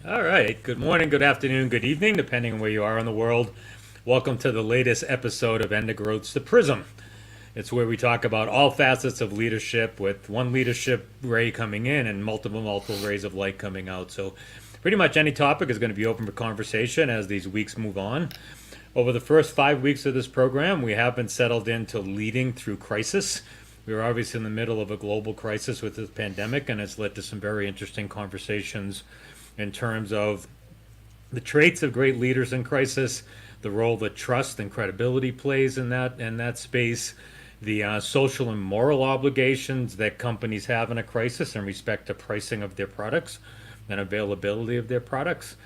All right. Good morning, good afternoon, good evening, depending on where you are in the world. Welcome to the latest episode of Ending Roads to Prism. It's where we talk about all facets of leadership with one leadership ray coming in and multiple rays of light coming out. So, pretty much any topic is going to be open for conversation as these weeks move on. Over the first 5 weeks of this program, we have been settled into leading through crisis. We are obviously in the middle of a global crisis with this pandemic, and it's led to some very interesting conversations in terms of the traits of great leaders in crisis, the role that trust and credibility plays in that space, the social and moral obligations that companies have in a crisis in respect to pricing of their products and availability of their products.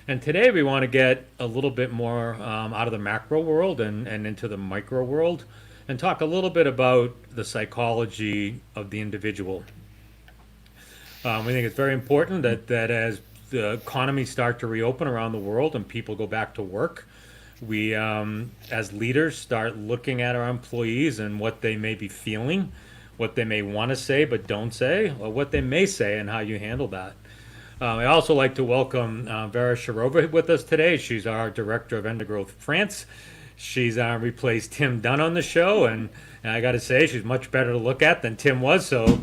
And today we want to get a little bit more out of the macro world and into the micro world and talk a little bit about the psychology of the individual. We think it's very important that as the economies start to reopen around the world and people go back to work, we, as leaders, start looking at our employees and what they may be feeling, what they may want to say but don't say, or what they may say and how you handle that. I also like to welcome Vera Sharova with us today. She's our Director of Endegrowth France. She's replaced Tim Dunn on the show, and I got to say, she's much better to look at than Tim was. So,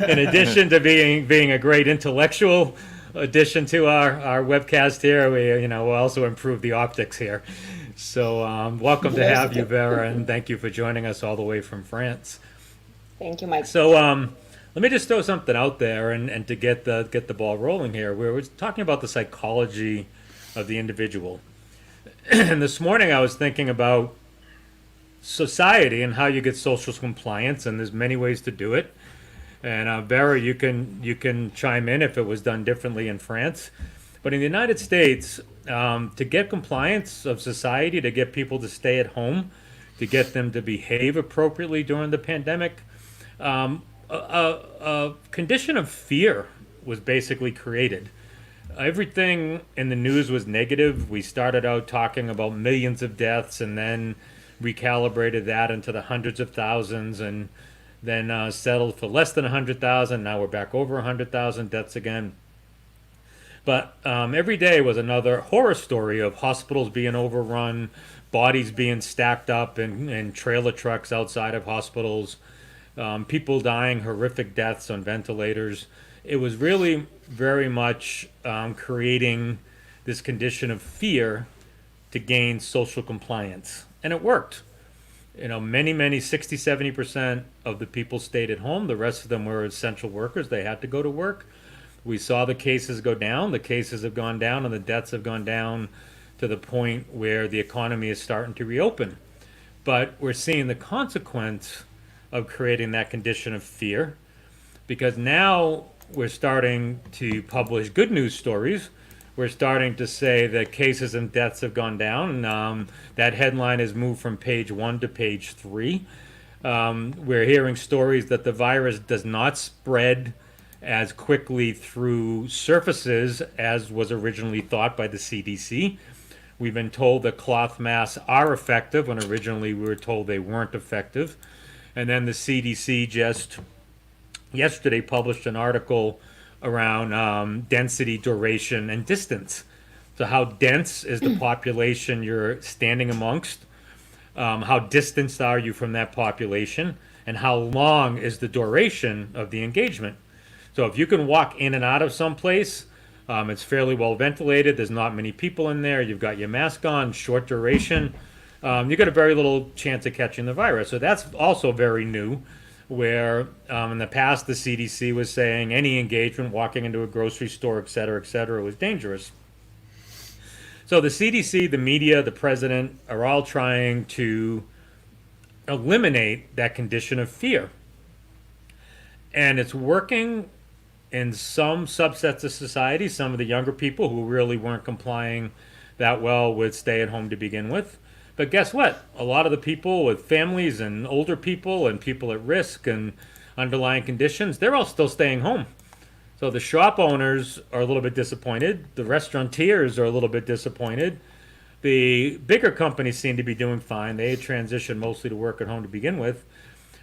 in addition to being a great intellectual addition to our webcast here, we'll also improve the optics here. So, welcome to have you, Vera, and thank you for joining us all the way from France. Thank you, Mike. So, let me just throw something out there, and to get the ball rolling here. We're talking about the psychology of the individual. And this morning I was thinking about society and how you get social compliance, and there's many ways to do it. And Vera, you can chime in if it was done differently in France. But in the United States, to get compliance of society, to get people to stay at home, to get them to behave appropriately during the pandemic, a condition of fear was basically created. Everything in the news was negative. We started out talking about millions of deaths and then recalibrated that into the hundreds of thousands and then settled for less than 100,000. Now we're back over 100,000 deaths again. But every day was another horror story of hospitals being overrun, bodies being stacked up in trailer trucks outside of hospitals, people dying horrific deaths on ventilators. It was really very much creating this condition of fear to gain social compliance. And it worked. Many, 60, 70% of the people stayed at home. The rest of them were essential workers. They had to go to work. We saw the cases go down. The cases have gone down and the deaths have gone down to the point where the economy is starting to reopen. But we're seeing the consequence of creating that condition of fear because now we're starting to publish good news stories. We're starting to say that cases and deaths have gone down. That headline has moved from page 1 to page 3. We're hearing stories that the virus does not spread as quickly through surfaces as was originally thought by the CDC. We've been told that cloth masks are effective when originally we were told they weren't effective. And then the CDC just yesterday published an article around density, duration, and distance. So how dense is the population you're standing amongst? How distanced are you from that population? And how long is the duration of the engagement? So if you can walk in and out of some place, it's fairly well ventilated, there's not many people in there, you've got your mask on, short duration, you've got a very little chance of catching the virus. So that's also very new, where in the past the CDC was saying any engagement, walking into a grocery store, et cetera, was dangerous. So the CDC, the media, the president are all trying to eliminate that condition of fear. And it's working in some subsets of society, some of the younger people who really weren't complying that well with stay at home to begin with. But guess what? A lot of the people with families and older people and people at risk and underlying conditions, they're all still staying home. So the shop owners are a little bit disappointed. The restaurateurs are a little bit disappointed. The bigger companies seem to be doing fine. They had transitioned mostly to work at home to begin with.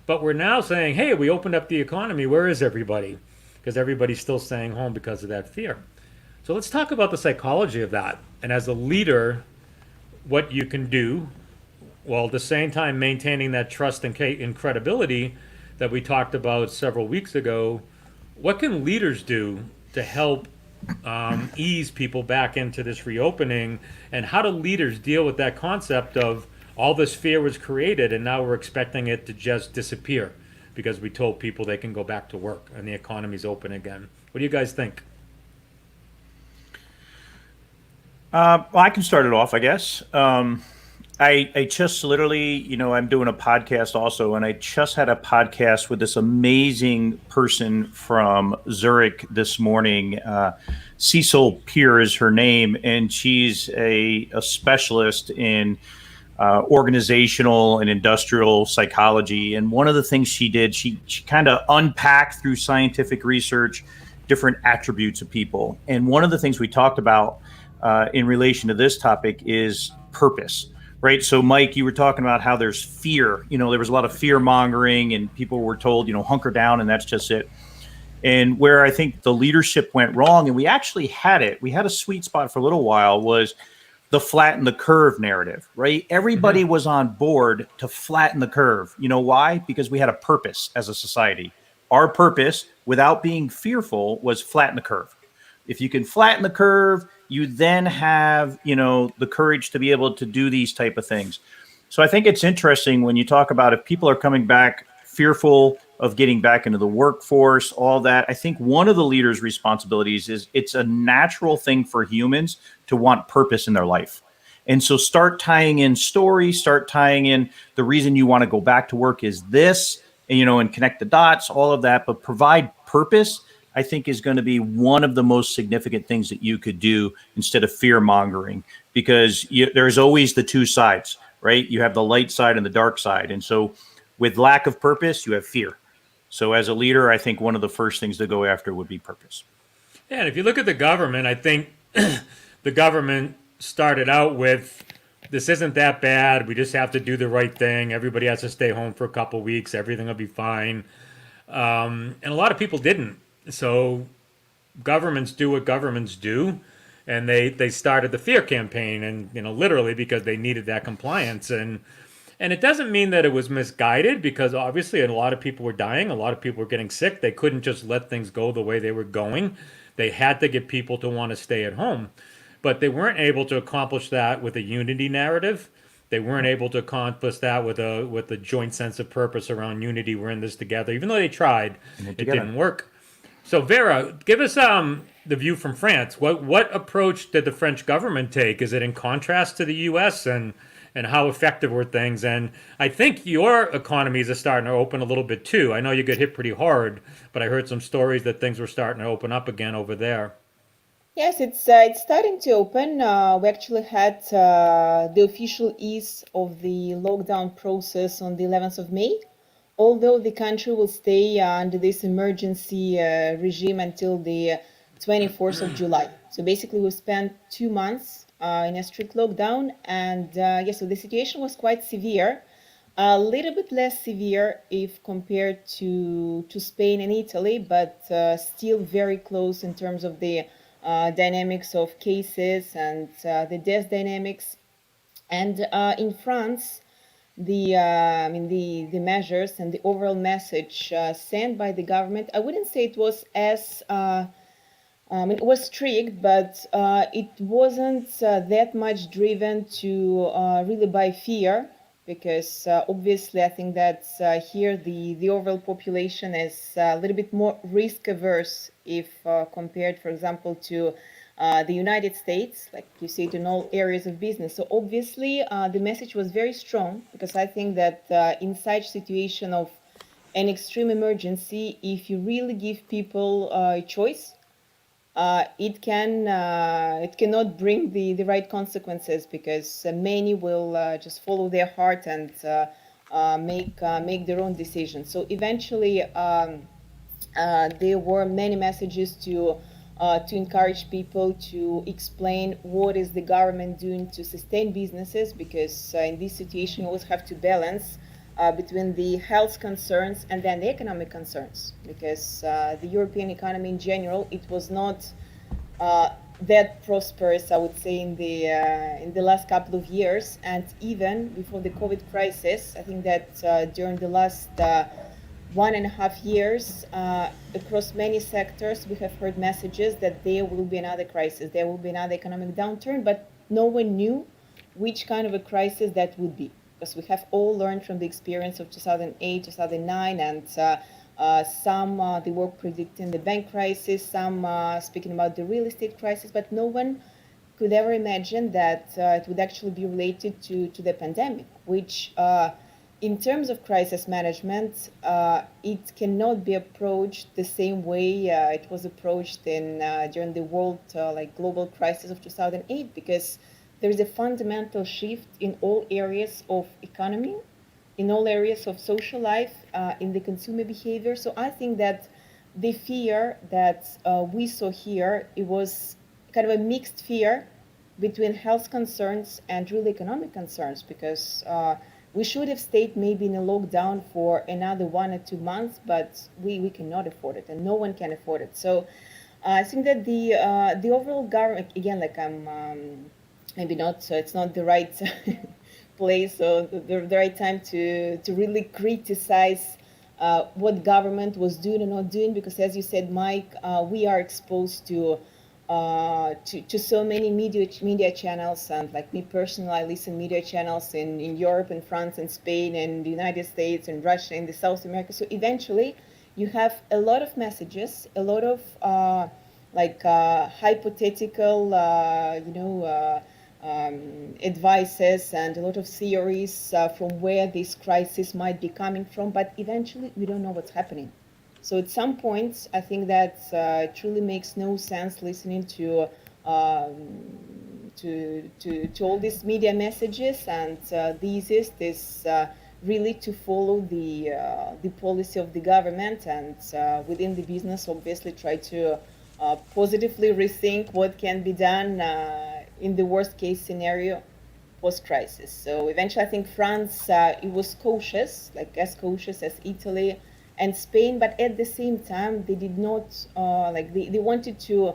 But we're now saying, hey, we opened up the economy. Where is everybody? because everybody's still staying home because of that fear. So let's talk about the psychology of that. And as a leader, what you can do while at the same time maintaining that trust and credibility that we talked about several weeks ago. What can leaders do to help ease people back into this reopening? And how do leaders deal with that concept of all this fear was created and now we're expecting it to just disappear because we told people they can go back to work and the economy's open again? What do you guys think? Well, I can start it off, I guess. I just literally, I'm doing a podcast also, and I just had a podcast with this amazing person from Zurich this morning. Cecil Peer is her name, and she's a specialist in organizational and industrial psychology. And one of the things she did, she kind of unpacked through scientific research different attributes of people. And one of the things we talked about in relation to this topic is purpose, right? So, Mike, you were talking about how there's fear. There was a lot of fear mongering, and people were told, hunker down, and that's just it. And where I think the leadership went wrong, and we actually had it, we had a sweet spot for a little while, was the flatten the curve narrative, right? Everybody was on board to flatten the curve. You know why? Because we had a purpose as a society. Our purpose, without being fearful, was flatten the curve. If you can flatten the curve, you then have, the courage to be able to do these type of things. So I think it's interesting when you talk about if people are coming back fearful of getting back into the workforce, all that. I think one of the leaders' responsibilities is it's a natural thing for humans to want purpose in their life. And so start tying in stories, start tying in the reason you want to go back to work is this, and connect the dots, all of that, but provide purpose. I think is going to be one of the most significant things that you could do instead of fear mongering, because there's always the two sides, right? You have the light side and the dark side. And so with lack of purpose, you have fear. So as a leader, I think one of the first things to go after would be purpose. Yeah, and if you look at the government, I think the government started out with, this isn't that bad. We just have to do the right thing. Everybody has to stay home for a couple weeks. Everything will be fine. And a lot of people didn't. So governments do what governments do, and they started the fear campaign, and literally because they needed that compliance, and it doesn't mean that it was misguided, because obviously a lot of people were dying, a lot of people were getting sick. They couldn't just let things go the way they were going. They had to get people to want to stay at home, but they weren't able to accomplish that with a unity narrative. They weren't able to accomplish that with a joint sense of purpose around unity. We're in this together. Even though they tried, it didn't work. So Vera, give us the view from France. What approach did the French government take? Is it in contrast to the U.S. and how effective were things? And I think your economies are starting to open a little bit too. I know you get hit pretty hard, but I heard some stories that things were starting to open up again over there. Yes, it's starting to open. We actually had the official ease of the lockdown process on the 11th of May. Although the country will stay under this emergency regime until the 24th of July. So basically we spent 2 months in a strict lockdown, and so the situation was quite severe, a little bit less severe if compared to Spain and Italy, but still very close in terms of the dynamics of cases and the death dynamics. And in France, the measures and the overall message sent by the government, I wouldn't say it was as it was strict, but it wasn't that much driven to really by fear, because obviously I think that here the overall population is a little bit more risk averse if compared, for example, to the United States, like you see it in all areas of business. So obviously the message was very strong, because I think that in such situation of an extreme emergency, if you really give people a choice, it cannot bring the right consequences, because many will just follow their heart and make their own decisions. So eventually there were many messages to encourage people to explain what is the government doing to sustain businesses, because in this situation you always have to balance between the health concerns and then the economic concerns, because the European economy in general, it was not that prosperous, I would say, in the last couple of years, and even before the COVID crisis. I think that during the last 1.5 years, across many sectors, we have heard messages that there will be another crisis, there will be another economic downturn, but no one knew which kind of a crisis that would be, because we have all learned from the experience of 2008, 2009, and some they were predicting the bank crisis, some speaking about the real estate crisis, but no one could ever imagine that it would actually be related to the pandemic, which in terms of crisis management, it cannot be approached the same way it was approached during the world global crisis of 2008, because there is a fundamental shift in all areas of economy, in all areas of social life, in the consumer behavior. So I think that the fear that we saw here, it was kind of a mixed fear between health concerns and real economic concerns, because we should have stayed maybe in a lockdown for another 1 or 2 months, but we cannot afford it, and no one can afford it. So I think that the overall government, again, maybe not, so it's not the right place or the right time to really criticize what government was doing or not doing, because as you said, Mike, we are exposed to so many media channels, and like me personally, I listen media channels in Europe and France and Spain and the United States and Russia and the South America. So eventually you have a lot of messages, a lot of hypothetical advices and a lot of theories from where this crisis might be coming from, but eventually we don't know what's happening. So at some point, I think that it truly makes no sense listening to all these media messages, and the easiest is really to follow the policy of the government, and within the business, obviously try to positively rethink what can be done in the worst case scenario post-crisis. So eventually, I think France, it was cautious, like as cautious as Italy and Spain, but at the same time, they did not they wanted to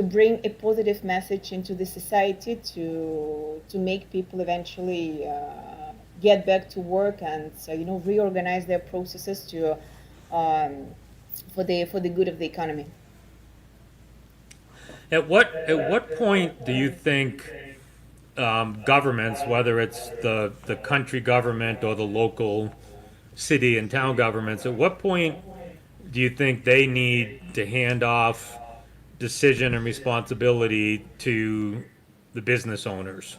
bring a positive message into the society to make people eventually get back to work and reorganize their processes to for the good of the economy. At what point do you think governments, whether it's the country government or the local city and town governments, at what point do you think they need to hand off decision and responsibility to the business owners?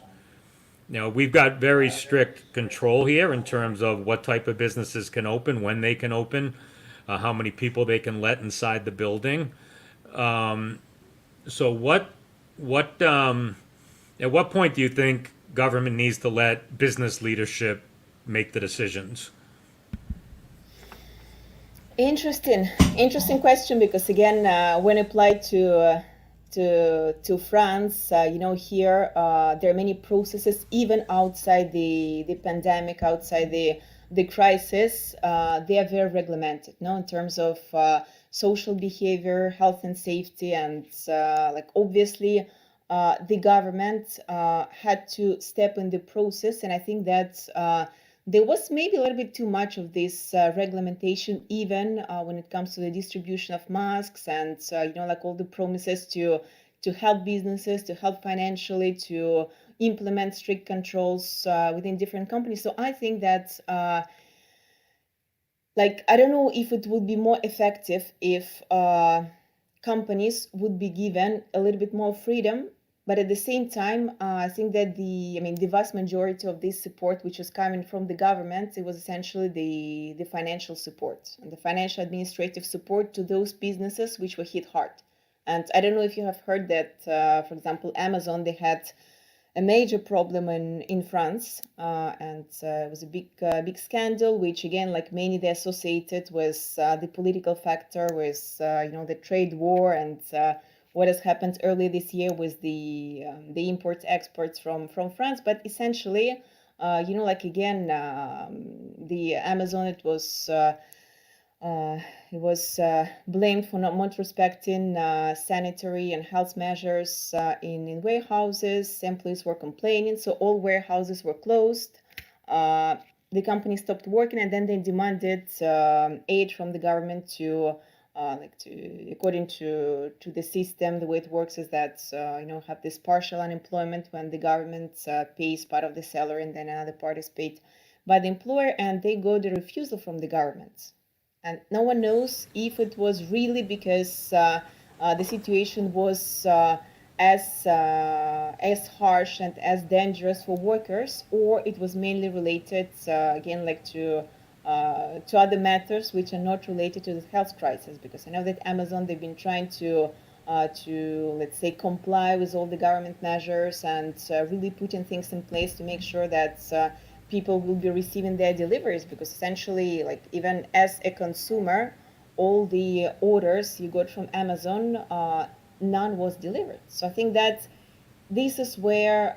Now, we've got very strict control here in terms of what type of businesses can open, when they can open, how many people they can let inside the building. So at what point do you think government needs to let business leadership make the decisions? Interesting question, because again, when applied to France, here there are many processes even outside the pandemic, outside the crisis. They are very regulated, in terms of social behavior, health and safety, and obviously the government had to step in the process, and I think that there was maybe a little bit too much of this reglementation, even when it comes to the distribution of masks and all the promises to help businesses, to help financially, to implement strict controls within different companies. So I think that I don't know if it would be more effective if companies would be given a little bit more freedom. But at the same time, I think that the vast majority of this support, which was coming from the government, it was essentially the financial support and the financial administrative support to those businesses which were hit hard. And I don't know if you have heard that, for example, Amazon, they had a major problem in France, and it was a big scandal, which again, like many, they associated with the political factor, with the trade war, and what has happened earlier this year with the import exports from France. But essentially, like again, the Amazon, it was blamed for not respecting sanitary and health measures in warehouses. Employees were complaining, so all warehouses were closed. The company stopped working, and then they demanded aid from the government according to the system. The way it works is that have this partial unemployment when the government pays part of the salary, and then another part is paid by the employer, and they got the refusal from the government. And no one knows if it was really because the situation was as harsh and as dangerous for workers, or it was mainly related again to other matters which are not related to the health crisis. Because I know that Amazon, they've been trying to let's say comply with all the government measures and really putting things in place to make sure that people will be receiving their deliveries, because essentially, like, even as a consumer, all the orders you got from Amazon, none was delivered. So I think that this is where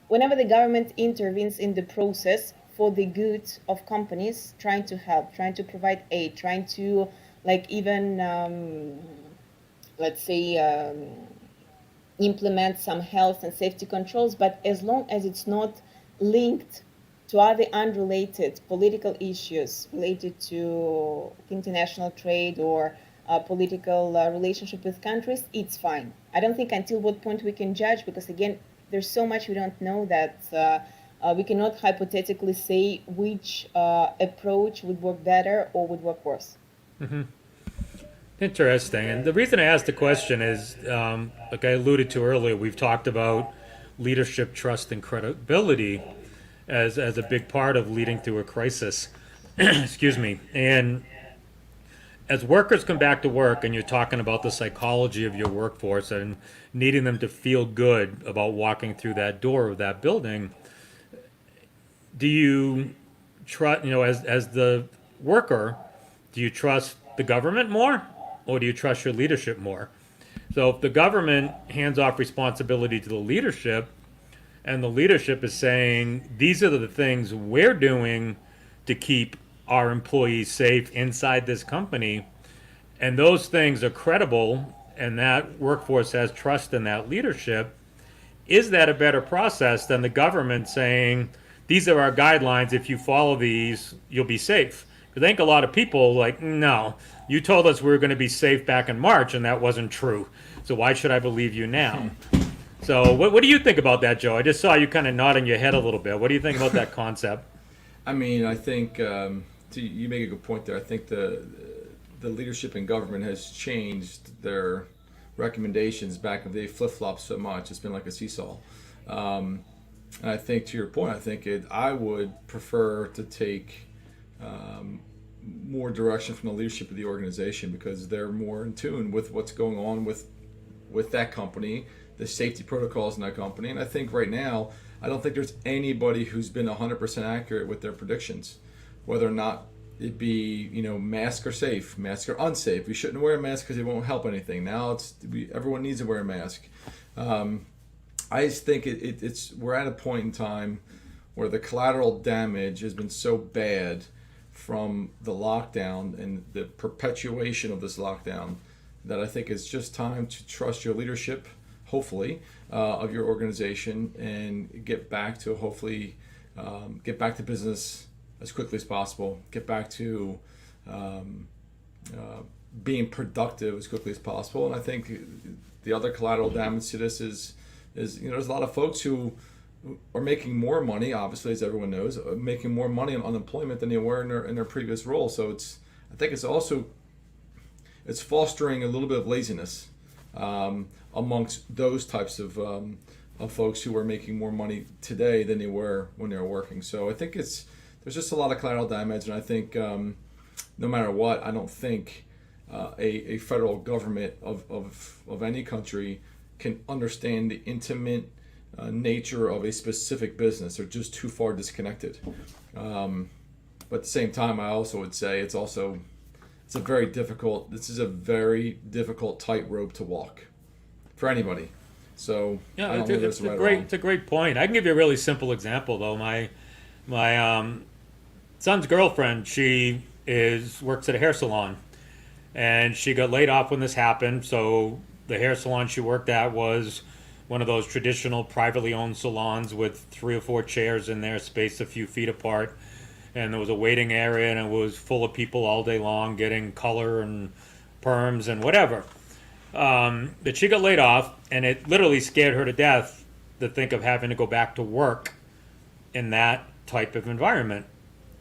whenever the government intervenes in the process for the good of companies, trying to help, trying to provide aid, trying to implement some health and safety controls, but as long as it's not linked to other unrelated political issues related to international trade or political relationship with countries, it's fine. I don't think until what point we can judge, because again, there's so much we don't know that we cannot hypothetically say which approach would work better or would work worse. Mm-hmm. Interesting. And the reason I asked the question is, like I alluded to earlier, we've talked about leadership, trust, and credibility as a big part of leading through a crisis. Excuse me. And as workers come back to work, and you're talking about the psychology of your workforce and needing them to feel good about walking through that door of that building, do you trust, as the worker, do you trust the government more, or do you trust your leadership more? So if the government hands off responsibility to the leadership, and the leadership is saying, these are the things we're doing to keep our employees safe inside this company, and those things are credible, and that workforce has trust in that leadership, is that a better process than the government saying, these are our guidelines, if you follow these, you'll be safe? Because I think a lot of people no, you told us we were going to be safe back in March, and that wasn't true. So why should I believe you now? So what do you think about that, Joe? I just saw you kind of nodding your head a little bit. What do you think about that concept? I mean, I think you make a good point there. I think the leadership in government has changed their recommendations back when they flip-flopped so much. It's been like a seesaw. And I think, to your point, I would prefer to take more direction from the leadership of the organization, because they're more in tune with what's going on with that company, the safety protocols in that company. And I think right now, I don't think there's anybody who's been 100% accurate with their predictions, whether or not it be, mask or safe, mask or unsafe. We shouldn't wear a mask because it won't help anything. Now everyone needs to wear a mask. I just think we're at a point in time where the collateral damage has been so bad from the lockdown and the perpetuation of this lockdown that I think it's just time to trust your leadership, hopefully, of your organization, and get back to business as quickly as possible. Get back to being productive as quickly as possible. And I think the other collateral damage to this is there's a lot of folks who are making more money, obviously, as everyone knows, making more money on unemployment than they were in their previous role. So I think it's fostering a little bit of laziness amongst those types of folks who are making more money today than they were when they were working. So I think there's just a lot of collateral damage, and I think no matter what, I don't think a federal government of any country can understand the intimate nature of a specific business. They're just too far disconnected. But at the same time, I also would say this is a very difficult tightrope to walk for anybody. So I Yeah, don't know if it's that's right or wrong. it's a great point. I can give you a really simple example though. My son's girlfriend, she is works at a hair salon, and she got laid off when this happened. So the hair salon she worked at was one of those traditional privately owned salons with 3 or 4 chairs in there, spaced a few feet apart, and there was a waiting area, and it was full of people all day long getting color and perms and whatever. But she got laid off, and it literally scared her to death to think of having to go back to work in that type of environment,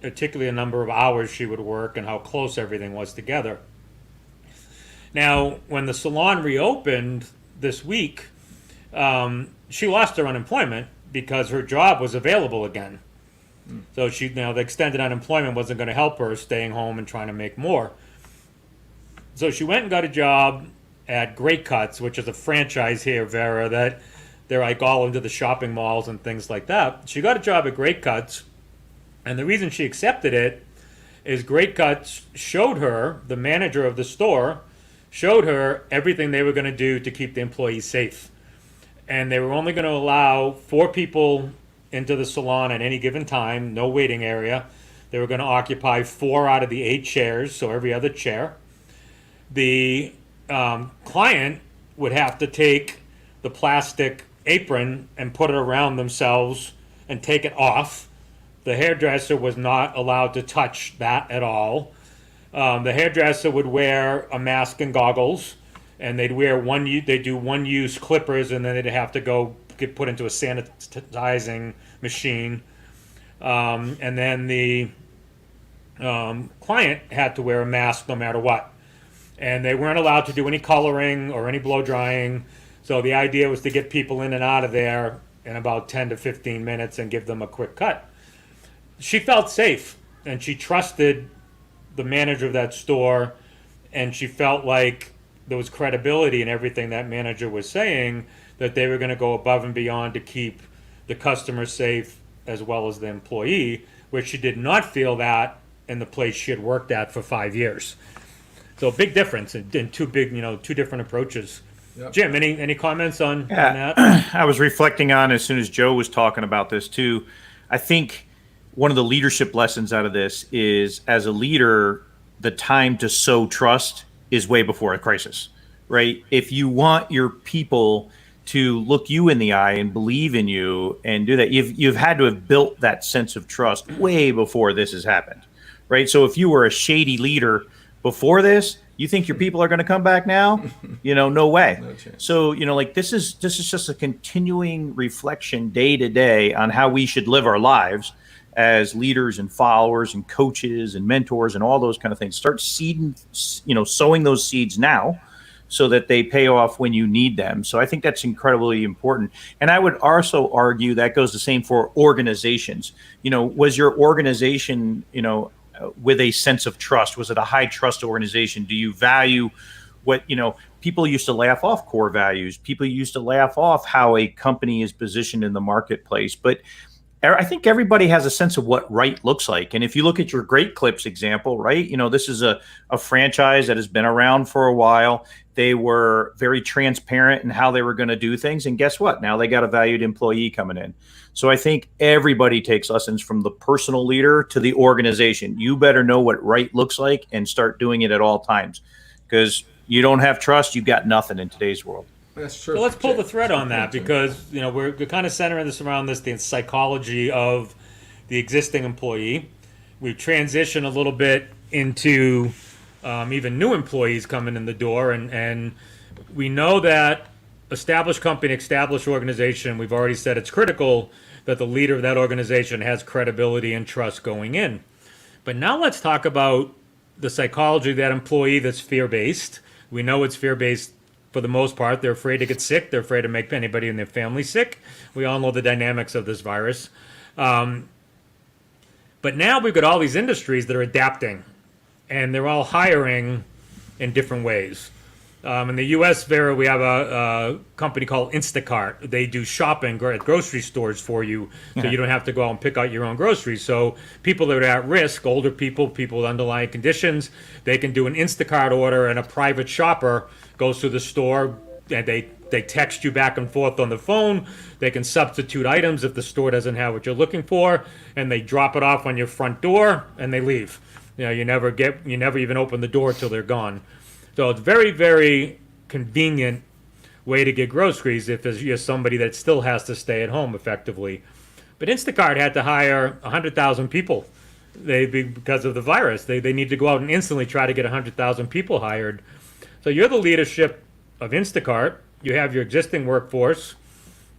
particularly a number of hours she would work and how close everything was together. Now, when the salon reopened this week, she lost her unemployment because her job was available again. So the extended unemployment wasn't going to help her staying home and trying to make more. So she went and got a job at Great Cuts, which is a franchise here, Vera, that they're like all into the shopping malls and things like that. She got a job at Great Cuts, and the reason she accepted it is Great Cuts showed her, the manager of the store, showed her everything they were going to do to keep the employees safe. And they were only going to allow 4 people into the salon at any given time, no waiting area. They were going to occupy 4 out of the 8 chairs, so every other chair. The client would have to take the plastic apron and put it around themselves and take it off. The hairdresser was not allowed to touch that at all. The hairdresser would wear a mask and goggles, and they'd do one-use clippers, and then they'd have to go get put into a sanitizing machine. And then the client had to wear a mask no matter what. And they weren't allowed to do any coloring or any blow drying. So the idea was to get people in and out of there in about 10 to 15 minutes and give them a quick cut. She felt safe, and she trusted the manager of that store, and she felt like there was credibility in everything that manager was saying, that they were going to go above and beyond to keep the customer safe as well as the employee, where she did not feel that in the place she had worked at for 5 years. So a big difference in two different approaches. Yep. Jim, any comments on that? I was reflecting on as soon as Joe was talking about this too. I think one of the leadership lessons out of this is, as a leader, the time to sow trust is way before a crisis, right? If you want your people to look you in the eye and believe in you and do that, you've had to have built that sense of trust way before this has happened, right? So if you were a shady leader before this, you think your people are going to come back now? No way. No chance. So, this is just a continuing reflection day to day on how we should live our lives as leaders and followers and coaches and mentors and all those kind of things. Start seeding, sowing those seeds now so that they pay off when you need them. So I think that's incredibly important. And I would also argue that goes the same for organizations. Was your organization, with a sense of trust? Was it a high trust organization? Do you value what, people used to laugh off core values. People used to laugh off how a company is positioned in the marketplace. But I think everybody has a sense of what right looks like. And if you look at your Great Clips example, right, this is a franchise that has been around for a while. They were very transparent in how they were going to do things. And guess what? Now they got a valued employee coming in. So I think everybody takes lessons from the personal leader to the organization. You better know what right looks like and start doing it at all times, because you don't have trust, you've got nothing in today's world. That's true. So let's pull the thread on that, because we're kind of centering this around the psychology of the existing employee. We've transitioned a little bit into even new employees coming in the door, and we know that established company, established organization, we've already said it's critical that the leader of that organization has credibility and trust going in. But now let's talk about the psychology of that employee that's fear-based. We know it's fear-based for the most part. They're afraid to get sick. They're afraid to make anybody in their family sick. We all know the dynamics of this virus. But now we've got all these industries that are adapting, and they're all hiring in different ways. In the U.S., Vera, we have a company called Instacart. They do shopping at grocery stores for you, so you don't have to go out and pick out your own groceries. So people that are at risk, older people with underlying conditions, they can do an Instacart order, and a private shopper goes to the store, and they They text you back and forth on the phone. They can substitute items if the store doesn't have what you're looking for, and they drop it off on your front door and they leave. You never even open the door till they're gone. So it's very, very convenient way to get groceries if you're somebody that still has to stay at home effectively. But Instacart had to hire 100,000 people because of the virus. They need to go out and instantly try to get 100,000 people hired. So you're the leadership of Instacart. You have your existing workforce.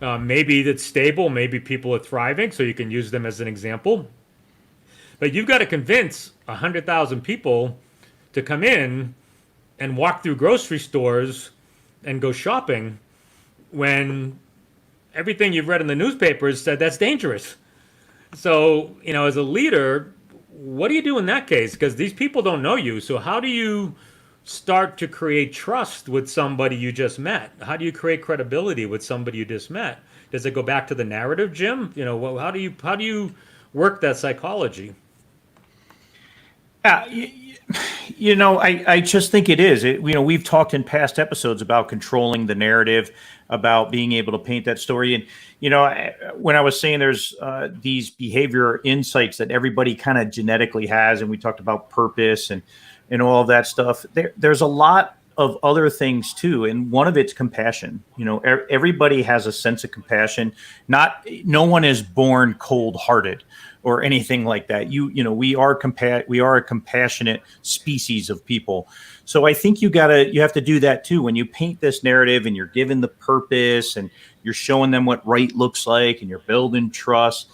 Maybe it's stable. Maybe people are thriving, so you can use them as an example. But you've got to convince 100,000 people to come in and walk through grocery stores and go shopping when everything you've read in the newspapers said that's dangerous. So, as a leader, what do you do in that case? Because these people don't know you. So how do you start to create trust with somebody you just met? How do you create credibility with somebody you just met? Does it go back to the narrative, Jim? How do you work that psychology? I just think it is. We've talked in past episodes about controlling the narrative, about being able to paint that story. And, when I was saying there's these behavior insights that everybody kind of genetically has, and we talked about purpose and all of that stuff, there's a lot of other things too. And one of it's compassion. Everybody has a sense of compassion. No one is born cold-hearted or anything like that. We are a compassionate species of people. So I think you have to do that too. When you paint this narrative and you're given the purpose and you're showing them what right looks like and you're building trust,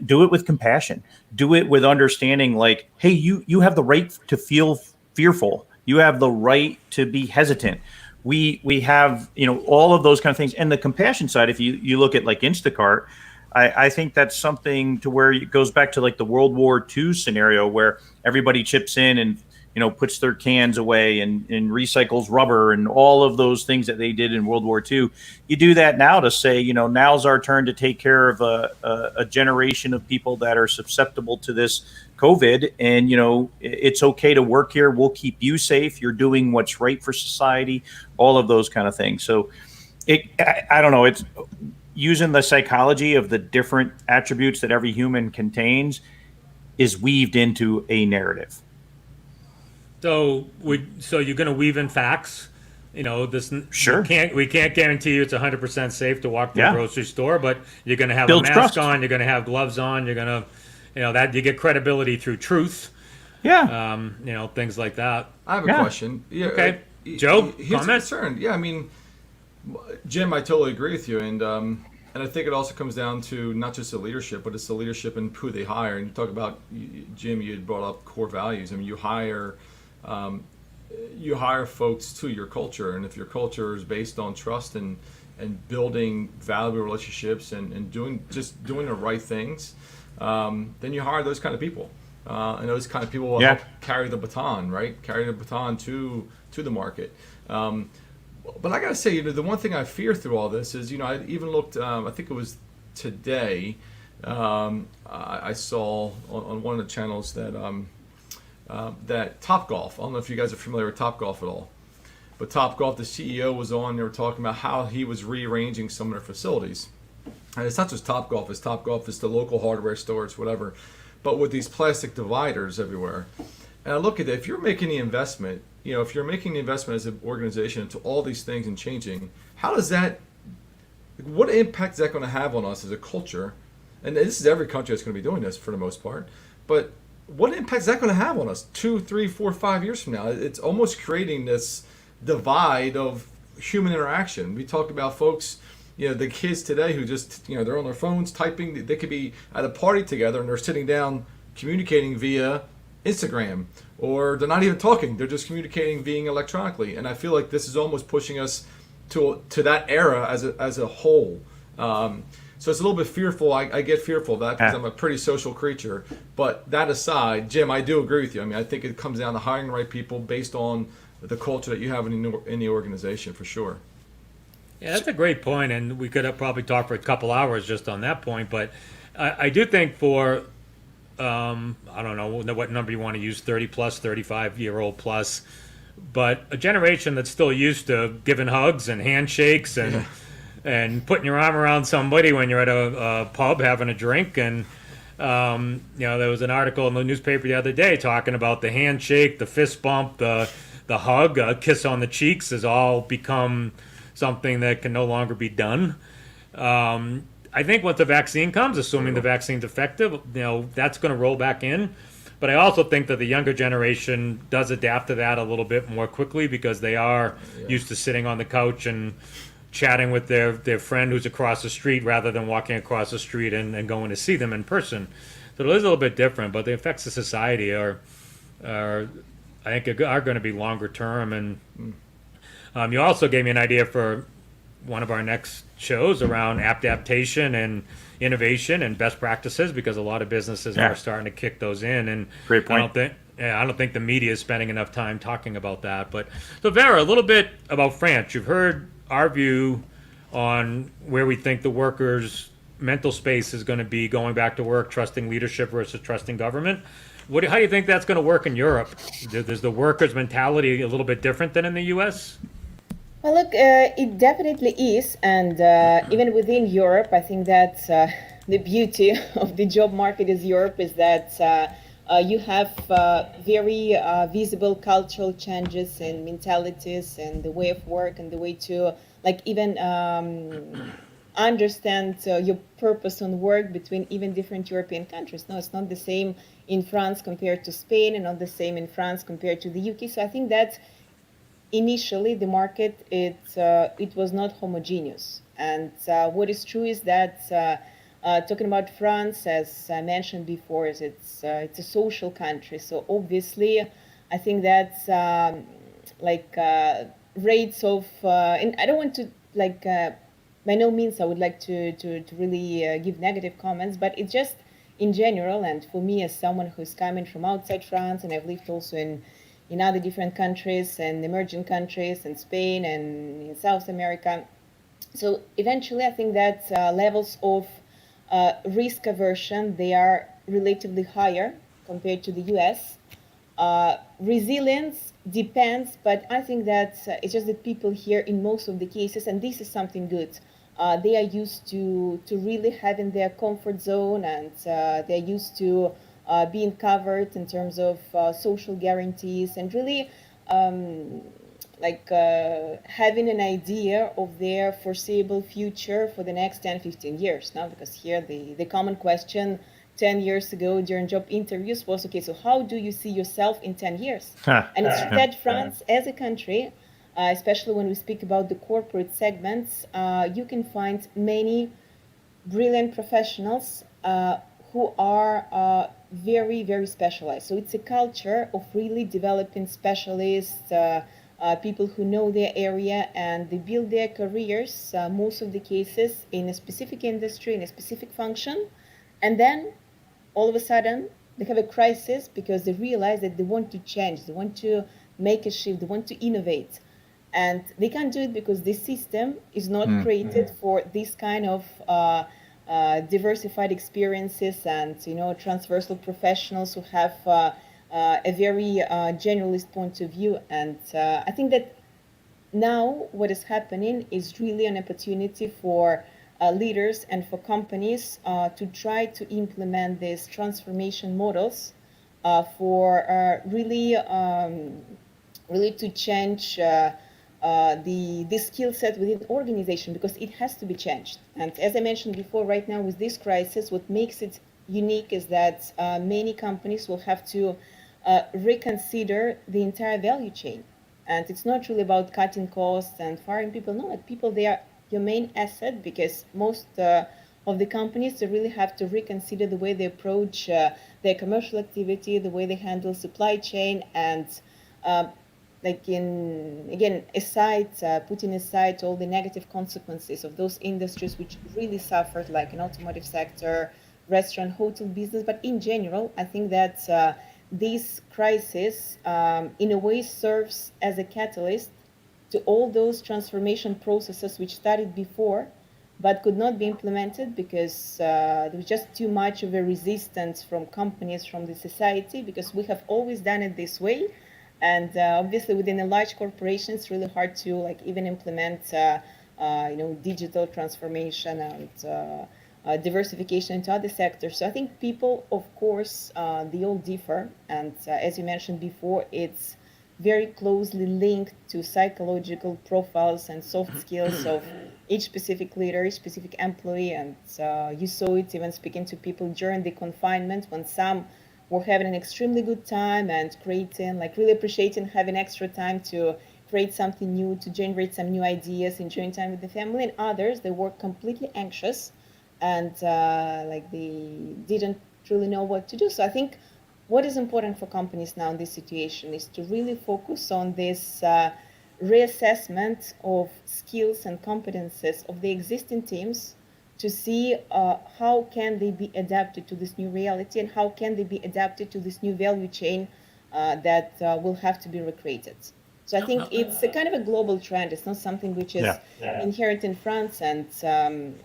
do it with compassion. Do it with understanding, like, hey, you have the right to feel fearful. You have the right to be hesitant. We have, all of those kind of things. And the compassion side, if you look at like Instacart, I think that's something to where it goes back to like the World War II scenario where everybody chips in and, puts their cans away and recycles rubber and all of those things that they did in World War II. You do that now to say, now's our turn to take care of a generation of people that are susceptible to this COVID. And, it's okay to work here. We'll keep you safe. You're doing what's right for society, all of those kind of things. So I don't know. It's using the psychology of the different attributes that every human contains is weaved into a narrative. So you're going to weave in facts. Sure. We can't guarantee you it's 100% safe to walk through a grocery store, but you're going to have Build a mask trust on. You're going to have gloves on. You're going to, that you get credibility through truth. Yeah. Things like that. I have a question. Yeah. Okay. Joe, here's comment? a concern. Yeah, I mean, Jim, I totally agree with you, and I think it also comes down to not just the leadership, but it's the leadership and who they hire. And you talk about, Jim, you had brought up core values. I mean, you hire folks to your culture, and if your culture is based on trust and building valuable relationships and doing the right things, then you hire those kind of people, and those kind of people will help carry the baton, right? Carry the baton to the market. But I gotta say, the one thing I fear through all this is, I even looked. I think it was today. I saw on one of the channels that that Topgolf. I don't know if you guys are familiar with Topgolf at all, but Topgolf, the CEO was on. They were talking about how he was rearranging some of their facilities, and it's not just Topgolf. It's the local hardware stores, whatever, but with these plastic dividers everywhere. And I look at it. If you're making the investment, if you're making the investment as an organization into all these things and changing, what impact is that going to have on us as a culture? And this is every country that's going to be doing this for the most part. But what impact is that going to have on us 2, 3, 4, 5 years from now? It's almost creating this divide of human interaction. We talk about folks, the kids today who just, they're on their phones typing. They could be at a party together and they're sitting down communicating via Instagram, or they're not even talking, they're just communicating via electronically. And I feel like this is almost pushing us to that era as a whole. So it's a little bit fearful. I get fearful of that because I'm a pretty social creature. But that aside, Jim, I do agree with you. I mean, I think it comes down to hiring the right people based on the culture that you have in the organization, for sure. Yeah, that's a great point, and we could have probably talked for a couple hours just on that point. But I do think for I don't know what number you want to use, 30 plus, 35-year-old plus. but a generation that's still used to giving hugs and handshakes and putting your arm around somebody when you're at a pub having a drink. And there was an article in the newspaper the other day talking about the handshake, the fist bump, the hug, a kiss on the cheeks has all become something that can no longer be done. I think once the vaccine comes, assuming the vaccine's effective, that's going to roll back in. But I also think that the younger generation does adapt to that a little bit more quickly because they are used to sitting on the couch and chatting with their friend who's across the street rather than walking across the street and going to see them in person. So it is a little bit different, but the effects of society are I think are going to be longer term. And you also gave me an idea for one of our next shows around adaptation and innovation and best practices, because a lot of businesses are starting to kick those in. And Great point. I don't think the media is spending enough time talking about that. But so Vera, a little bit about France. You've heard our view on where we think the workers' mental space is going to be going back to work, trusting leadership versus trusting government. How do you think that's going to work in Europe? Is the workers' mentality a little bit different than in the U.S.? Well, look, it definitely is. And even within Europe, I think that the beauty of the job market in Europe is that you have very visible cultural changes in mentalities and the way of work and the way to even understand your purpose on work between even different European countries. No, it's not the same in France compared to Spain, and not the same in France compared to the UK. So I think that initially the market it was not homogeneous. And what is true is that talking about France, as I mentioned before, is it's a social country. So obviously, I think that rates of and I don't want to by no means I would like to really give negative comments, but it's just in general. And for me, as someone who's coming from outside France, and I've lived also in other different countries and emerging countries and Spain and in South America. So eventually, I think that levels of risk aversion, they are relatively higher compared to the US. Resilience depends, but I think that it's just that people here in most of the cases, and this is something good, they are used to really having their comfort zone, and they're used to being covered in terms of social guarantees, and really having an idea of their foreseeable future for the next 10, 15 years now. Because here the common question 10 years ago during job interviews was, okay, so how do you see yourself in 10 years? And it's true that France as a country, especially when we speak about the corporate segments, you can find many brilliant professionals who are very, very specialized. So it's a culture of really developing specialists, people who know their area, and they build their careers, most of the cases, in a specific industry, in a specific function. And then all of a sudden they have a crisis because they realize that they want to change, they want to make a shift, they want to innovate. And they can't do it because the system is not created for this kind of diversified experiences and transversal professionals who have a very generalist point of view. And I think that now what is happening is really an opportunity for leaders and for companies to try to implement these transformation models for really to change the skill set within the organization, because it has to be changed. And as I mentioned before, right now with this crisis, what makes it unique is that many companies will have to reconsider the entire value chain. And it's not really about cutting costs and firing people. No, people, they are your main asset, because most of the companies, they really have to reconsider the way they approach their commercial activity, the way they handle supply chain, and putting aside all the negative consequences of those industries which really suffered, like an automotive sector, restaurant, hotel business. But in general, I think that this crisis in a way serves as a catalyst to all those transformation processes which started before but could not be implemented because there was just too much of a resistance from companies, from the society, because we have always done it this way. And obviously, within a large corporation, it's really hard to like even implement, digital transformation and diversification into other sectors. So I think people, of course, they all differ. And as you mentioned before, it's very closely linked to psychological profiles and soft skills of each specific leader, each specific employee. And you saw it even speaking to people during the confinement when some were having an extremely good time and creating, like really appreciating having extra time to create something new, to generate some new ideas, enjoying time with the family. And others, they were completely anxious and like they didn't really know what to do. So I think what is important for companies now in this situation is to really focus on this reassessment of skills and competences of the existing teams to see how can they be adapted to this new reality and how can they be adapted to this new value chain that will have to be recreated. So I think it's a kind of a global trend. It's not something which is inherent in France. And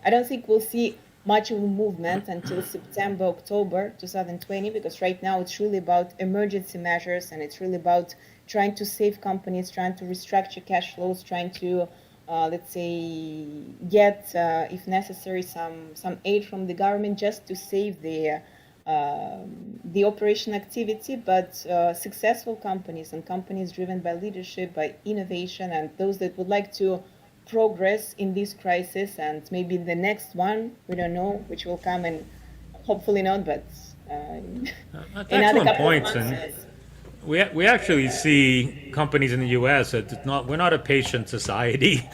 I don't think we'll see much of a movement until September, October 2020, because right now it's really about emergency measures and it's really about trying to save companies, trying to restructure cash flows, trying to, let's say, get, if necessary, some aid from the government just to save the operation activity. But successful companies and companies driven by leadership, by innovation, and those that would like to progress in this crisis and maybe the next one, we don't know, which will come, and hopefully not, but excellent points. And we actually see companies in the U.S. that we're not a patient society,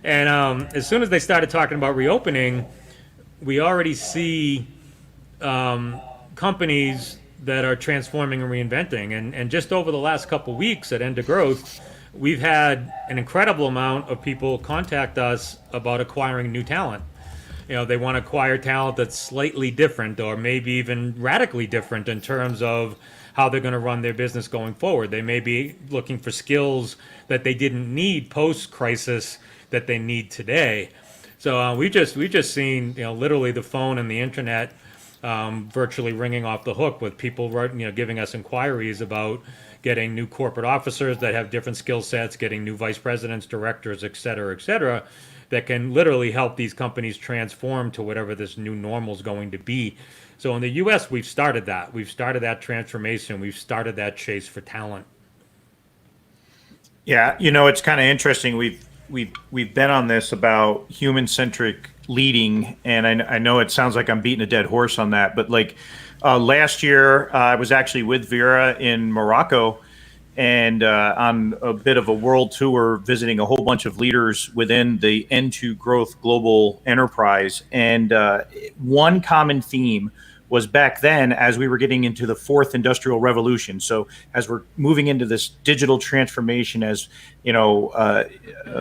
and as soon as they started talking about reopening, we already see companies that are transforming and reinventing. And just over the last couple of weeks at End of Growth, we've had an incredible amount of people contact us about acquiring new talent. They want to acquire talent that's slightly different or maybe even radically different in terms of how they're going to run their business going forward. They may be looking for skills that they didn't need post-crisis that they need today. So we've just seen literally the phone and the internet virtually ringing off the hook with people giving us inquiries about getting new corporate officers that have different skill sets, getting new vice presidents, directors, et cetera, that can literally help these companies transform to whatever this new normal is going to be. So in the U.S., we've started that. We've started that transformation. We've started that chase for talent. Yeah, it's kind of interesting. We've been on this about human-centric leading, and I know it sounds like I'm beating a dead horse on that, but like last year I was actually with Vera in Morocco and on a bit of a world tour, visiting a whole bunch of leaders within the N2 Growth Global Enterprise. And one common theme was back then, as we were getting into the fourth industrial revolution. So as we're moving into this digital transformation, as a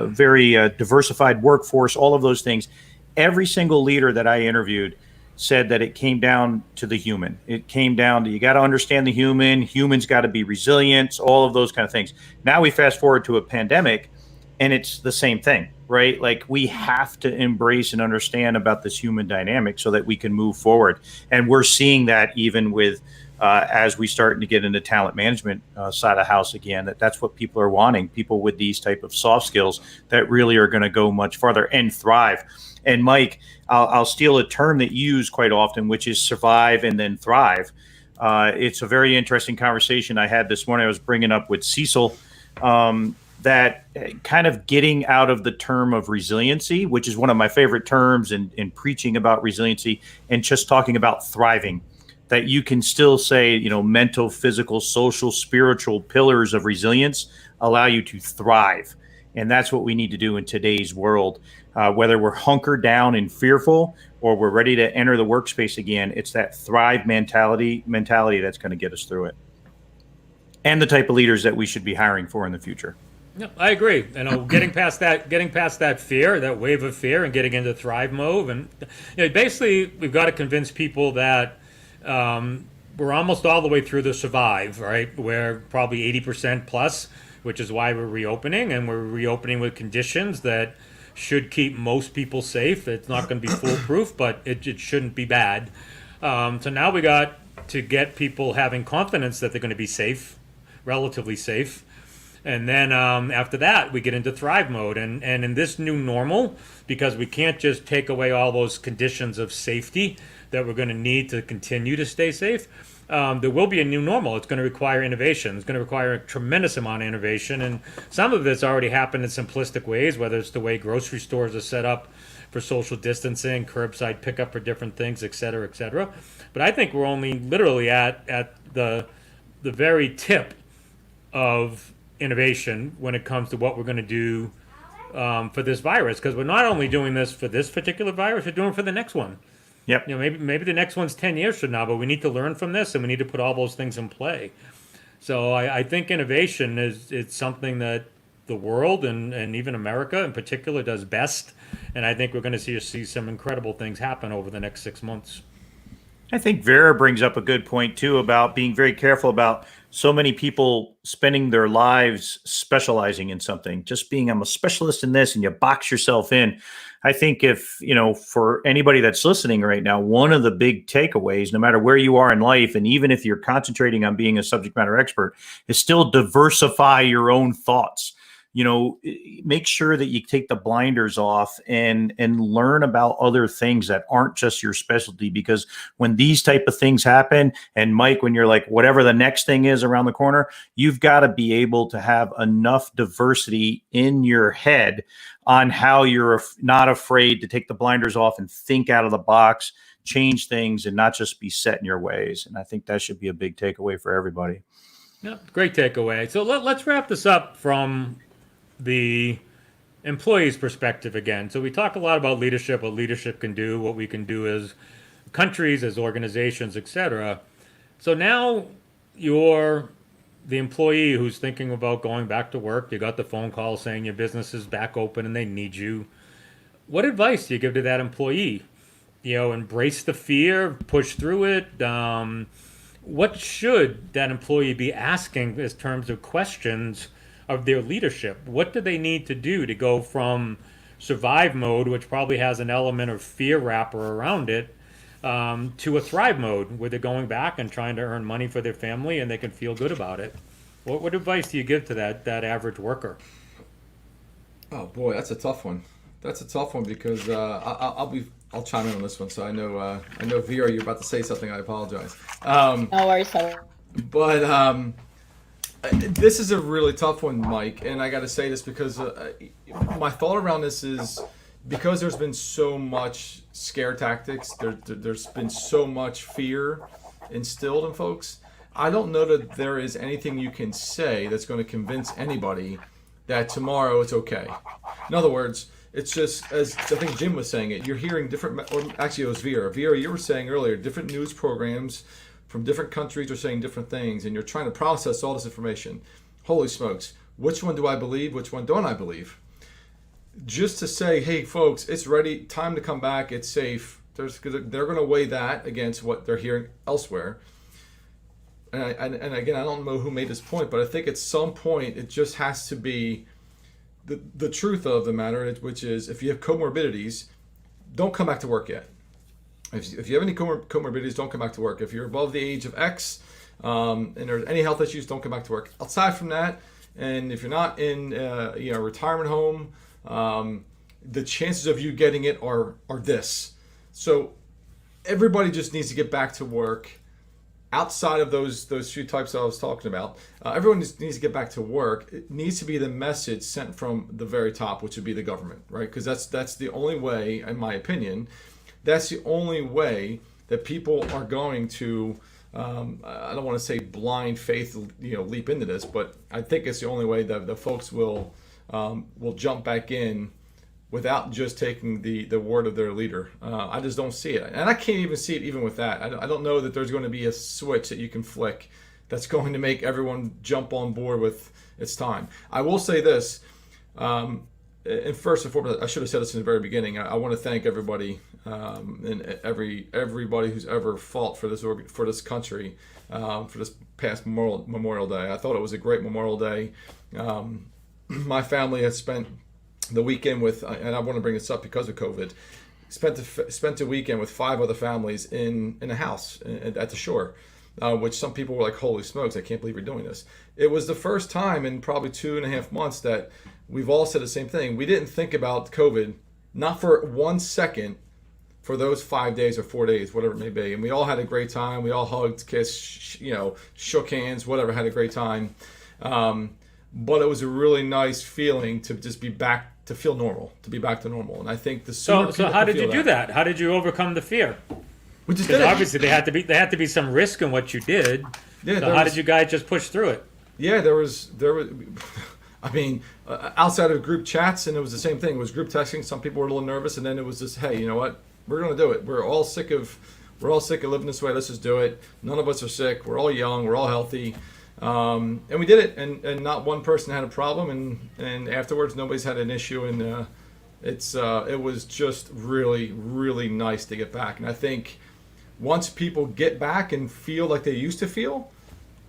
very diversified workforce, all of those things, every single leader that I interviewed said that it came down to the human. It came down to, you got to understand the human, humans got to be resilient, all of those kind of things. Now we fast forward to a pandemic and it's the same thing, right? Like we have to embrace and understand about this human dynamic so that we can move forward. And we're seeing that even with, as we start to get into talent management side of the house again, that's what people are wanting, people with these type of soft skills that really are going to go much farther and thrive. And Mike, I'll steal a term that you use quite often, which is survive and then thrive. It's a very interesting conversation I had this morning. I was bringing up with Cecil that kind of getting out of the term of resiliency, which is one of my favorite terms in preaching about resiliency, and just talking about thriving. That you can still say, mental, physical, social, spiritual pillars of resilience allow you to thrive. And that's what we need to do in today's world. Whether we're hunkered down and fearful or we're ready to enter the workspace again, it's that thrive mentality that's going to get us through it. And the type of leaders that we should be hiring for in the future. No, I agree. Getting past that fear, that wave of fear, and getting into thrive mode. And basically, we've got to convince people that we're almost all the way through the survive, right? We're probably 80% plus, which is why we're reopening, and we're reopening with conditions that should keep most people safe. It's not going to be foolproof, but it shouldn't be bad. So now we got to get people having confidence that they're going to be safe, relatively safe, And then after that, we get into thrive mode. And in this new normal, because we can't just take away all those conditions of safety that we're going to need to continue to stay safe, there will be a new normal. It's going to require innovation. It's going to require a tremendous amount of innovation. And some of it's already happened in simplistic ways, whether it's the way grocery stores are set up for social distancing, curbside pickup for different things, et cetera, et cetera. But I think we're only literally at the very tip of innovation when it comes to what we're going to do for this virus, because we're not only doing this for this particular virus, we're doing it for the next one. Yep. You know, maybe the next one's 10 years from now, but we need to learn from this and we need to put all those things in play. So I think innovation it's something that the world and even America in particular does best. And I think we're going to see some incredible things happen over the next 6 months. I think Vera brings up a good point too about being very careful about so many people spending their lives specializing in something, just being, I'm a specialist in this, and you box yourself in. I think if, for anybody that's listening right now, one of the big takeaways, no matter where you are in life, and even if you're concentrating on being a subject matter expert, is still diversify your own thoughts. Make sure that you take the blinders off and learn about other things that aren't just your specialty, because when these type of things happen, and Mike, when you're like, whatever the next thing is around the corner, you've got to be able to have enough diversity in your head on how you're not afraid to take the blinders off and think out of the box, change things, and not just be set in your ways. And I think that should be a big takeaway for everybody. Yeah, great takeaway. So let's wrap this up from the employee's perspective again. So we talk a lot about leadership, what leadership can do, what we can do as countries, as organizations, etc. So now you're the employee who's thinking about going back to work. You got the phone call saying your business is back open and they need you. What advice do you give to that employee? Embrace the fear, push through it. What should that employee be asking in terms of questions of their leadership? What do they need to do to go from survive mode, which probably has an element of fear wrapper around it, to a thrive mode where they're going back and trying to earn money for their family and they can feel good about it? What advice do you give to that average worker? Oh boy, that's a tough one. That's a tough one because I'll chime in on this one. So I know Vera, you're about to say something. I apologize. No worries. But this is a really tough one, Mike, and I got to say this because my thought around this is because there's been so much scare tactics, there's been so much fear instilled in folks. I don't know that there is anything you can say that's going to convince anybody that tomorrow it's okay. In other words, it's just, as I think Jim was saying it, you're hearing different, or actually it was Vera. Vera, you were saying earlier, different news programs from different countries are saying different things, and you're trying to process all this information. Holy smokes, which one do I believe? Which one don't I believe? Just to say, hey folks, it's ready, time to come back, it's safe. They're going to weigh that against what they're hearing elsewhere. And again, I don't know who made this point, but I think at some point it just has to be the truth of the matter, which is if you have comorbidities, don't come back to work yet. If you have any comorbidities, don't come back to work. If you're above the age of X and there's any health issues, don't come back to work. Outside from that, and if you're not in a retirement home, the chances of you getting it are this. So everybody just needs to get back to work. Outside of those few types I was talking about, everyone needs to get back to work. It needs to be the message sent from the very top, which would be the government, right? Because that's the only way, in my opinion, that's the only way that people are going to. I don't want to say blind faith, leap into this, but I think it's the only way that the folks will jump back in without just taking the word of their leader. I just don't see it. And I can't even see it even with that. I don't know that there's going to be a switch that you can flick that's going to make everyone jump on board with it's time. I will say this, and first and foremost, I should have said this in the very beginning. I want to thank everybody and everybody who's ever fought for this country, for this past Memorial Day. I thought it was a great Memorial Day. My family has spent the weekend with, and I want to bring this up because of COVID, spent the weekend with 5 other families in a house at the shore. which some people were like, holy smokes, I can't believe you're doing this. It was the first time in probably 2.5 months that we've all said the same thing. We didn't think about COVID, not for 1 second, for those 5 days or 4 days, whatever it may be. And we all had a great time. We all hugged, kissed, shook hands, whatever, had a great time. But it was a really nice feeling to just be back, to feel normal, to be back to normal. And I think the sooner So how did you do that? How did you overcome the fear? We just did Because it. obviously there had to be some risk in what you did. Yeah, So how did you guys just push through it? Yeah, there was. I mean, outside of group chats, and it was the same thing. It was group texting. Some people were a little nervous, and then it was just, hey, you know what? We're gonna do it. We're all sick of living this way. Let's just do it. None of us are sick. We're all young. We're all healthy, and we did it. And not one person had a problem. And afterwards, nobody's had an issue. And it was just really, really nice to get back. And I think once people get back and feel like they used to feel,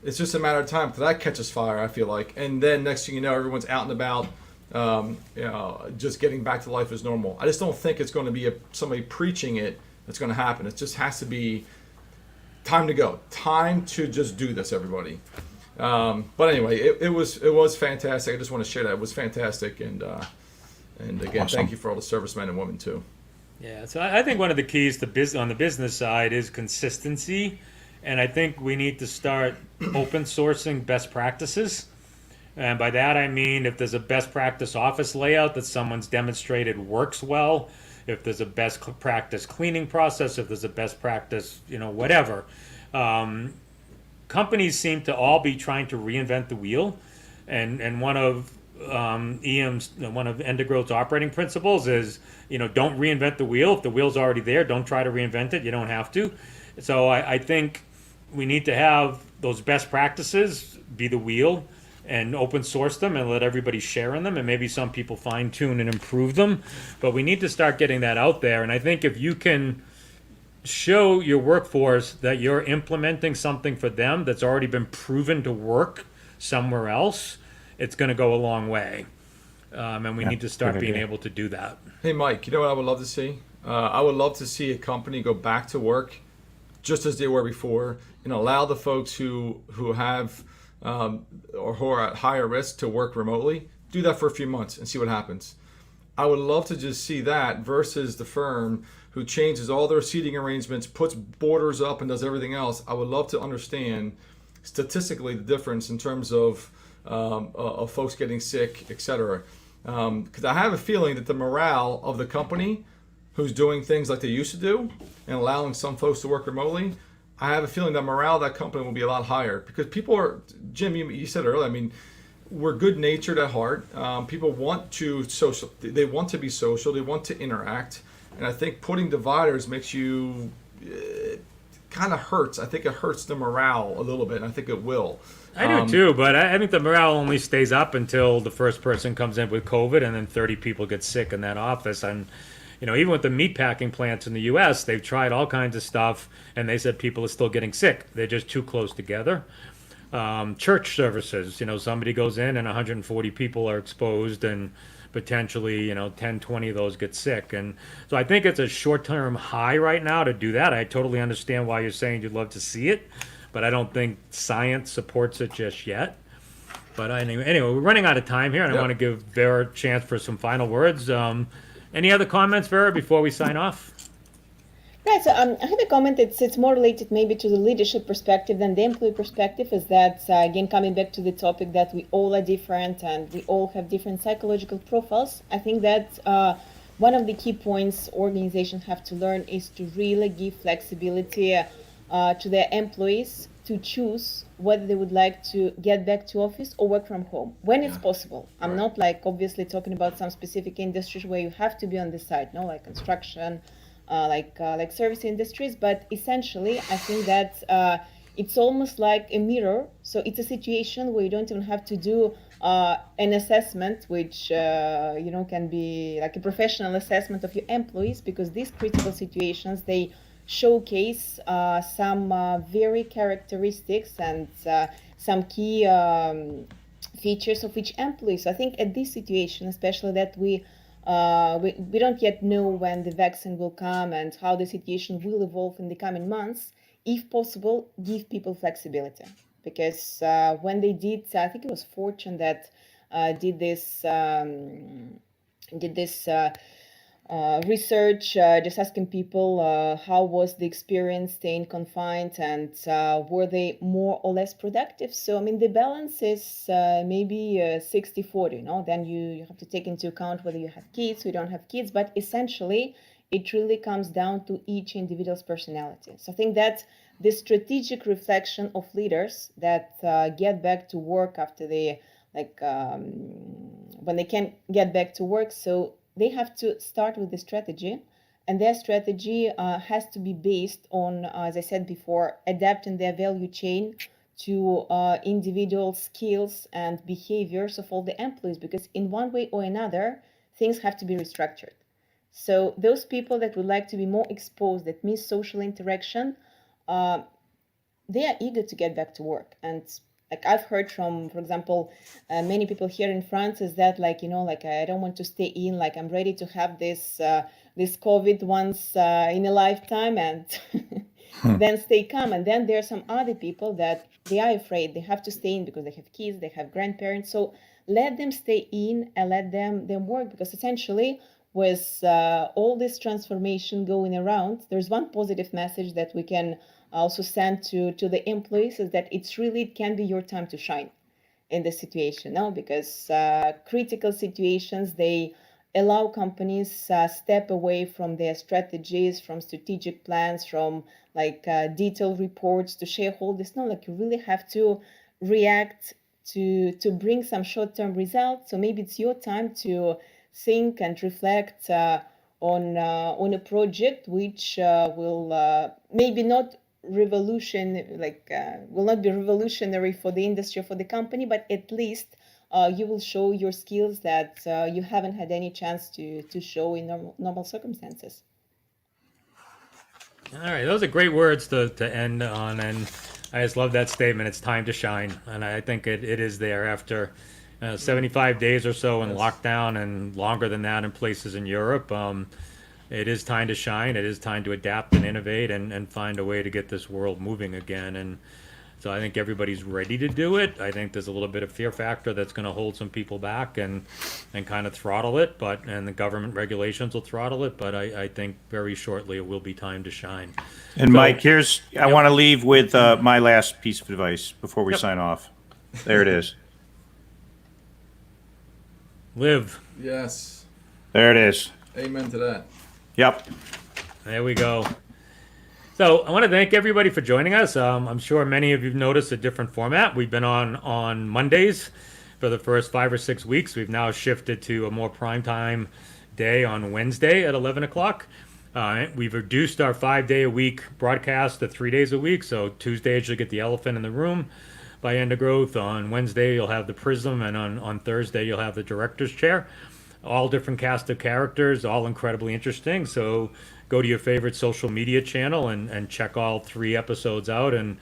it's just a matter of time till that catches fire, I feel like. And then next thing you know, everyone's out and about, just getting back to life as normal. I just don't think it's going to be somebody preaching it that's going to happen. It just has to be time to go. Time to just do this, everybody. But anyway, it was fantastic. I just want to share that. It was fantastic. And again, Awesome. Thank you for all the servicemen and women, too. Yeah, so I think one of the keys to on the business side is consistency, and I think we need to start open sourcing best practices. And by that I mean if there's a best practice office layout that someone's demonstrated works well, if there's a best practice cleaning process, if there's a best practice, whatever. Companies seem to all be trying to reinvent the wheel, and one of EM's, one of Endegro's operating principles is, don't reinvent the wheel. If the wheel's already there, don't try to reinvent it. You don't have to. So I think we need to have those best practices be the wheel and open source them and let everybody share in them, and maybe some people fine tune and improve them. But we need to start getting that out there. And I think if you can show your workforce that you're implementing something for them that's already been proven to work somewhere else, it's going to go a long way. And we need to start being able to do that. Hey, Mike, you know what I would love to see? I would love to see a company go back to work just as they were before, and allow the folks who have or who are at higher risk to work remotely. Do that for a few months and see what happens. I would love to just see that versus the firm who changes all their seating arrangements, puts borders up, and does everything else. I would love to understand statistically the difference in terms of folks getting sick, etc. Because I have a feeling that the morale of the company who's doing things like they used to do and allowing some folks to work remotely, I have a feeling that morale of that company will be a lot higher, because people are, Jim, you said earlier, I mean, we're good natured at heart. People want to social, they want to be social, they want to interact. And I think putting dividers makes you, kind of hurts. I think it hurts the morale a little bit, and I think it will. I do too, but I think the morale only stays up until the first person comes in with COVID and then 30 people get sick in that office. And even with the meatpacking plants in the U.S., they've tried all kinds of stuff, and they said people are still getting sick. They're just too close together. Church services, somebody goes in and 140 people are exposed, and potentially, 10, 20 of those get sick. And so I think it's a short-term high right now to do that. I totally understand why you're saying you'd love to see it, but I don't think science supports it just yet. But anyway, we're running out of time here, and I want to give Vera a chance for some final words. Any other comments, Vera, before we sign off? Right, so I have a comment it's more related maybe to the leadership perspective than the employee perspective, is that, again, coming back to the topic that we all are different and we all have different psychological profiles. I think that one of the key points organizations have to learn is to really give flexibility to their employees to choose whether they would like to get back to office or work from home when it's possible. I'm not obviously talking about some specific industries where you have to be on the site, like construction, like service industries, but essentially I think that it's almost like a mirror. So it's a situation where you don't even have to do an assessment, which can be like a professional assessment of your employees, because these critical situations, they showcase some very characteristics and some key features of each employee. So I think at this situation, especially that we don't yet know when the vaccine will come and how the situation will evolve in the coming months, if possible, give people flexibility. Because when they did, I think it was Fortune that did this research, just asking people how was the experience staying confined, and were they more or less productive. So I mean, the balance is maybe 60-40. Then you have to take into account whether you have kids or you don't have kids, but essentially it really comes down to each individual's personality. So I think that the strategic reflection of leaders that get back to work after they when they can get back to work, so they have to start with the strategy, and their strategy has to be based on, as I said before, adapting their value chain to individual skills and behaviors of all the employees, because in one way or another, things have to be restructured. So those people that would like to be more exposed, that miss social interaction, they are eager to get back to work. And like I've heard from, for example, many people here in France is that I don't want to stay in, I'm ready to have this COVID once in a lifetime and then stay calm. And then there are some other people that they are afraid, they have to stay in because they have kids, they have grandparents. So let them stay in and let them work, because essentially with all this transformation going around, there's one positive message that we can also send to the employees, is that it can be your time to shine in this situation now, because critical situations, they allow companies step away from their strategies, from strategic plans, from detailed reports to shareholders. No, you really have to react to bring some short-term results. So maybe it's your time to think and reflect on a project which will maybe not will not be revolutionary for the industry or for the company, but at least you will show your skills that you haven't had any chance to show in normal circumstances. All right, those are great words to end on, and I just love that statement. It's time to shine, and I think it is there after 75 days or so in lockdown, and longer than that in places in Europe. It is time to shine. It is time to adapt and innovate and find a way to get this world moving again. And so I think everybody's ready to do it. I think there's a little bit of fear factor that's going to hold some people back and kind of throttle it, and the government regulations will throttle it. But I think very shortly it will be time to shine. And so, Mike, I want to leave with my last piece of advice before we sign off. There it is. Live. Yes. There it is. Amen to that. Yep. There we go. So I want to thank everybody for joining us. I'm sure many of you have noticed a different format. We've been on Mondays for the first 5 or 6 weeks. We've now shifted to a more primetime day on Wednesday at 11 o'clock. We've reduced our 5-day-a-week broadcast to 3 days a week. So Tuesdays you'll get the elephant in the room by End of Growth. On Wednesday you'll have the Prism, and on Thursday you'll have the Director's Chair. All different cast of characters, all incredibly interesting. So go to your favorite social media channel and check all 3 episodes out, and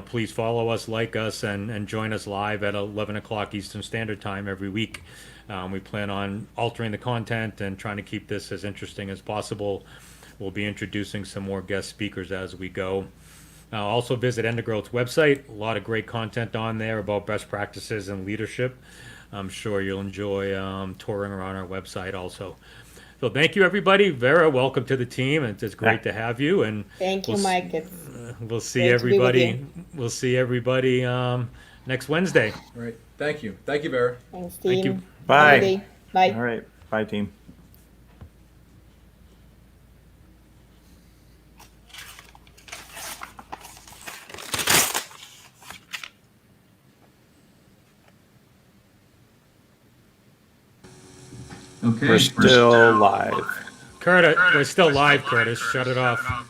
please follow us, like us, and join us live at 11 o'clock Eastern Standard Time every week. We plan on altering the content and trying to keep this as interesting as possible. We'll be introducing some more guest speakers as we go. Also visit End of Growth's website. A lot of great content on there about best practices and leadership. I'm sure you'll enjoy touring around our website also. So thank you, everybody. Vera, welcome to the team. It's great to have you. And thank you, Mike. We'll see everybody. We'll see everybody next Wednesday. All right. Thank you. Thank you, Vera. Thanks, team. Thank you. Bye. Bye. All right. Bye, team. Okay. We're still live. Curtis, we're still live, Curtis. Shut it off.